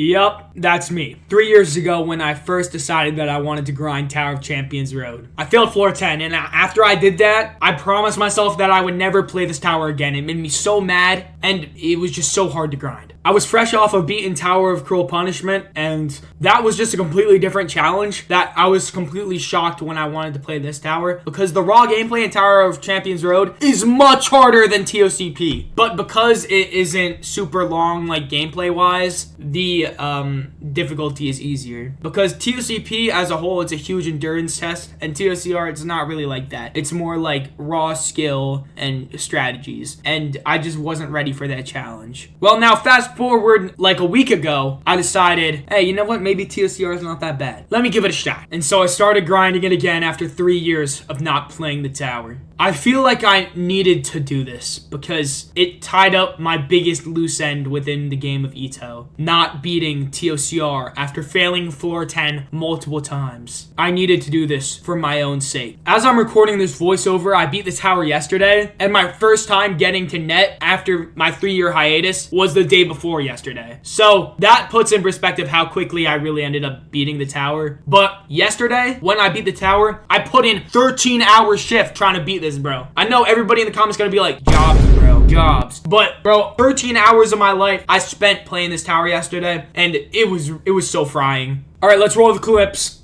Yep, that's me. 3 years ago when I first decided that I wanted to grind Tower of Champions Road. I failed floor 10, and after I did that, I promised myself that I would never play this tower again. It made me so mad, and it was just so hard to grind. I was fresh off of beating Tower of Cruel Punishment, and that was just a completely different challenge that I was completely shocked when I wanted to play this tower, because the raw gameplay in Tower of Champions Road is much harder than TOCP. But because it isn't super long, like gameplay-wise, the difficulty is easier. Because TOCP as a whole, it's a huge endurance test, and TOCR, it's not really like that. It's more like raw skill and strategies, and I just wasn't ready for that challenge. Well, now fast forward like a week ago, I decided, hey, you know what? Maybe TOCR is not that bad. Let me give it a shot. And so I started grinding it again after 3 years of not playing the tower. I feel like I needed to do this because it tied up my biggest loose end within the game of ETOH, not beating TOCR after failing floor 10 multiple times. I needed to do this for my own sake. As I'm recording this voiceover, I beat the tower yesterday, and my first time getting to net after my 3-year hiatus was the day before yesterday. So that puts in perspective how quickly I really ended up beating the tower. But yesterday, when I beat the tower, I put in 13-hour shift trying to beat this, bro. I know everybody in the comments gonna be like, jobs, bro, jobs. But bro, 13 hours of my life I spent playing this tower yesterday, and it was so frying. All right, let's roll the clips.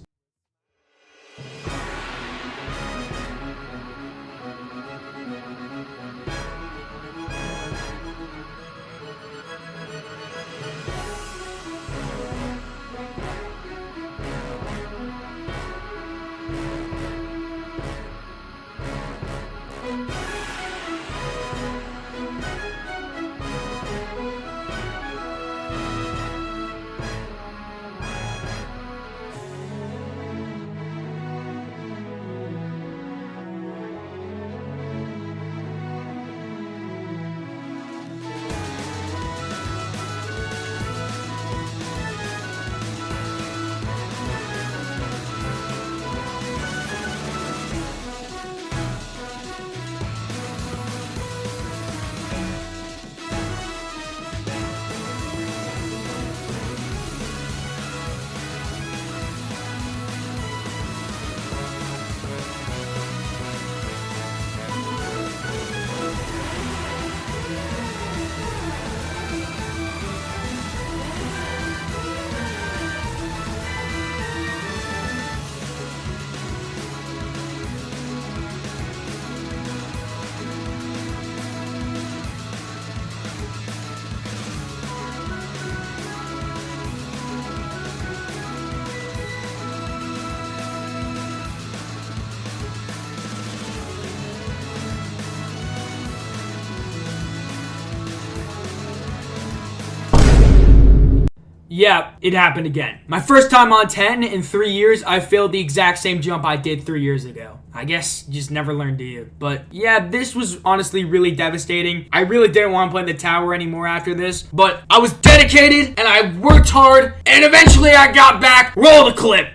Yeah, it happened again. My first time on 10 in 3 years, I failed the exact same jump I did 3 years ago. I guess you just never learn, do you? But yeah, this was honestly really devastating. I really didn't want to play the tower anymore after this, but I was dedicated and I worked hard, and eventually I got back. Roll the clip.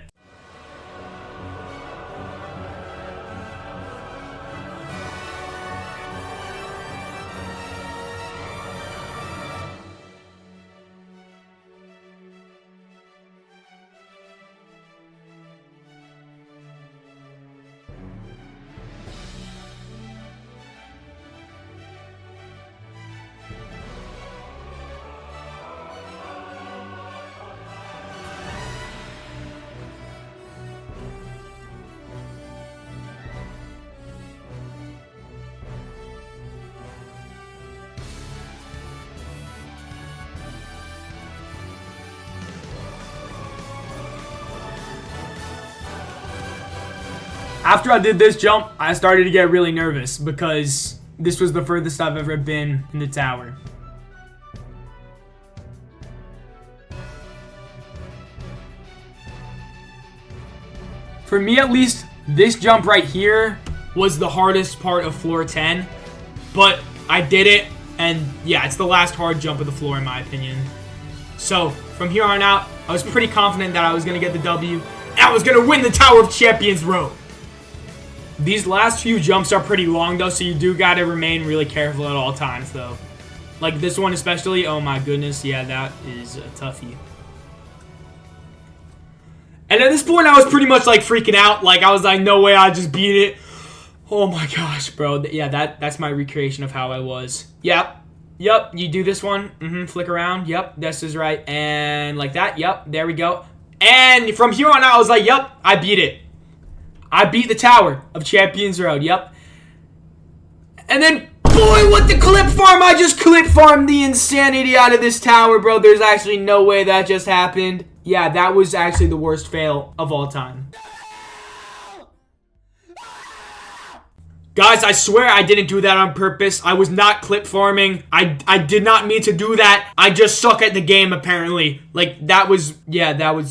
After I did this jump, I started to get really nervous because this was the furthest I've ever been in the tower. For me at least, this jump right here was the hardest part of floor 10, but I did it, and yeah, it's the last hard jump of the floor in my opinion. So from here on out, I was pretty confident that I was going to get the W, and I was going to win the Tower of Champions Road. These last few jumps are pretty long though, so you do got to remain really careful at all times though. Like this one especially, oh my goodness, yeah, that is a toughie. And at this point, I was pretty much like freaking out. Like, I was like, no way, I just beat it. Oh my gosh, bro. Yeah, that's my recreation of how I was. Yep, you do this one. Flick around. Yep, this is right. And like that. Yep, there we go. And from here on out, I was like, yep, I beat it. I beat the Tower of Champions Road. Yep. And then, boy, what the clip farm. I just clip farmed the insanity out of this tower, bro. There's actually no way that just happened. Yeah, that was actually the worst fail of all time. Guys, I swear I didn't do that on purpose. I was not clip farming. I did not mean to do that. I just suck at the game, apparently. Like, that was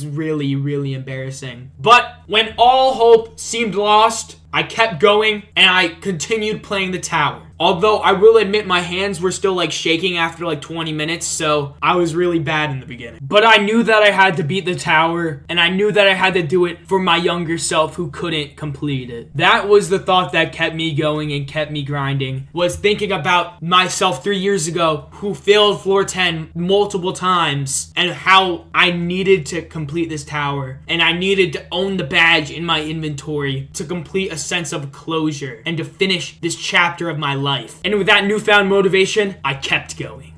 really, really embarrassing. But when all hope seemed lost, I kept going, and I continued playing the tower. Although, I will admit my hands were still, like, shaking after, like, 20 minutes, so I was really bad in the beginning. But I knew that I had to beat the tower, and I knew that I had to do it for my younger self who couldn't complete it. That was the thought that kept me going and kept me grinding, was thinking about myself 3 years ago who failed floor 10 multiple times, and how I needed to complete this tower, and I needed to own the badge in my inventory to complete a sense of closure and to finish this chapter of my life. And with that newfound motivation, I kept going.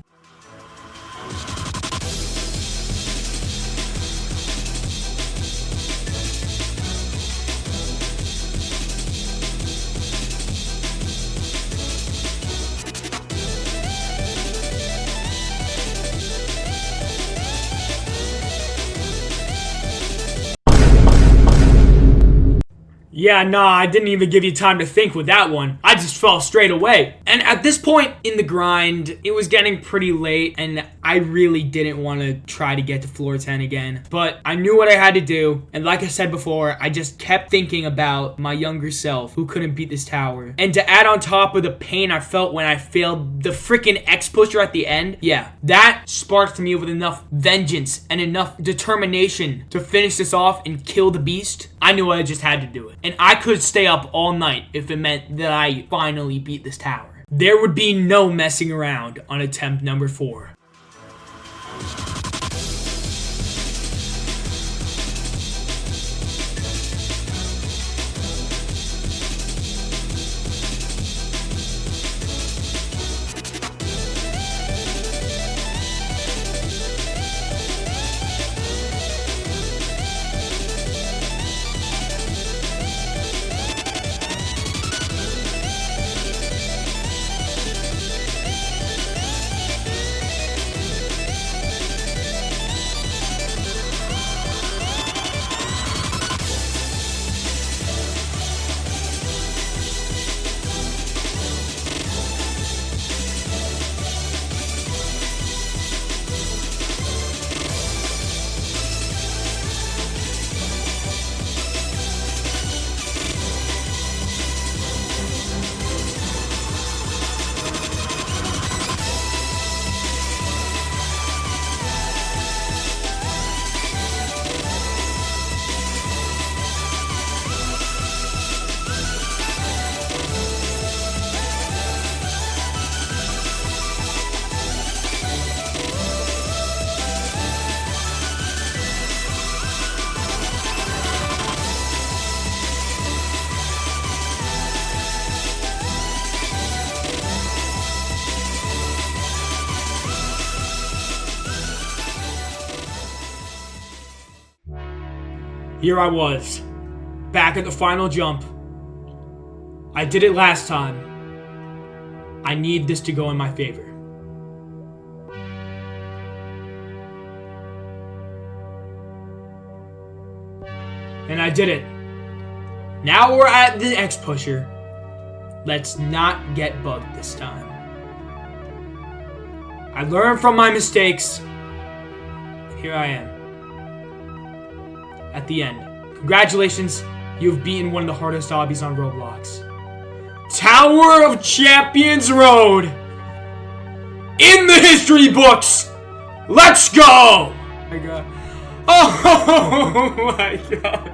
Yeah, nah, I didn't even give you time to think with that one. I just fell straight away. And at this point in the grind, it was getting pretty late, and I really didn't want to try to get to floor 10 again. But I knew what I had to do, and like I said before, I just kept thinking about my younger self who couldn't beat this tower. And to add on top of the pain I felt when I failed the freaking X pusher at the end, yeah, that sparked me with enough vengeance and enough determination to finish this off and kill the beast. I knew I just had to do it. And I could stay up all night if it meant that I finally beat this tower. There would be no messing around on attempt number 4. Here I was, back at the final jump. I did it last time. I need this to go in my favor. And I did it. Now we're at the X pusher. Let's not get bugged this time. I learned from my mistakes. Here I am. At the end. Congratulations, you've beaten one of the hardest obbies on Roblox. Tower of Champions Road! In the history books! Let's go! Oh my god. Oh my god.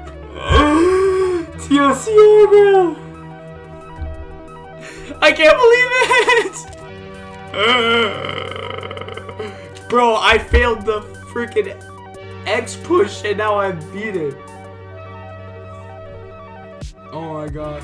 Dios mío. I can't believe it! Bro, I failed the freaking X push and now I beat it. Oh my gosh.